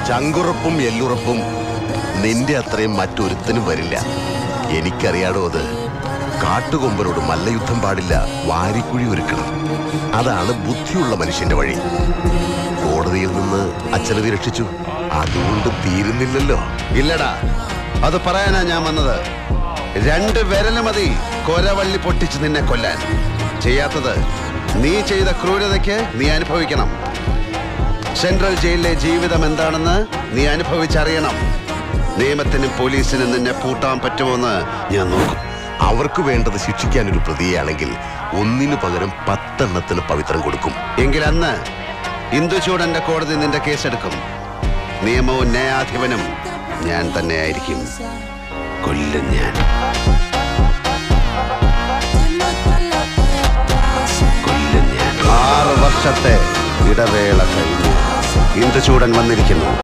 ചങ്കുറപ്പും എല്ലുറപ്പും നിന്റെ അത്രയും മറ്റൊരുത്തനും വരില്ല. എനിക്കറിയാടോ അത്. കാട്ടുകൊമ്പനോട് മല്ലയുദ്ധം പാടില്ല, വാരിക്കുഴി ഒരുക്കണം. അതാണ് ബുദ്ധിയുള്ള മനുഷ്യന്റെ വഴി. കോടതിയിൽ നിന്ന് അച്ഛനെ രക്ഷിച്ചു, അതുകൊണ്ട് തീരുന്നില്ലല്ലോ. ഇല്ലടാ, അത് പറയാനാ ഞാൻ വന്നത്. 2 വിരല് മതി കൊരവള്ളി പൊട്ടിച്ച് നിന്നെ കൊല്ലാൻ. ചെയ്യാത്തത് നീ ചെയ്ത ക്രൂരതയ്ക്ക് നീ അനുഭവിക്കണം. സെൻട്രൽ ജയിലിലെ ജീവിതം എന്താണെന്ന് നീ അനുഭവിച്ചറിയണം. നിയമത്തിനും പോലീസിനും നിന്നെ പൂട്ടാൻ പറ്റുമോന്ന് ഞാൻ നോക്കും. അവർക്ക് വേണ്ടത് ശിക്ഷിക്കാനൊരു പ്രതിയാണെങ്കിൽ ഒന്നിനു പകരം 10 എണ്ണത്തിന് പവിത്രം കൊടുക്കും. എങ്കിൽ അന്ന് ഇന്ദുചൂടന്റെ കോടതി നിന്റെ കേസെടുക്കും. നിയമവും ന്യായാധിപനും ഞാൻ തന്നെ ആയിരിക്കും. കൊല്ലും ഞാൻ. 6 വർഷത്തെ ഇടവേള കഴിഞ്ഞ് ഇന്ദുചൂടൻ വന്നിരിക്കുന്നു.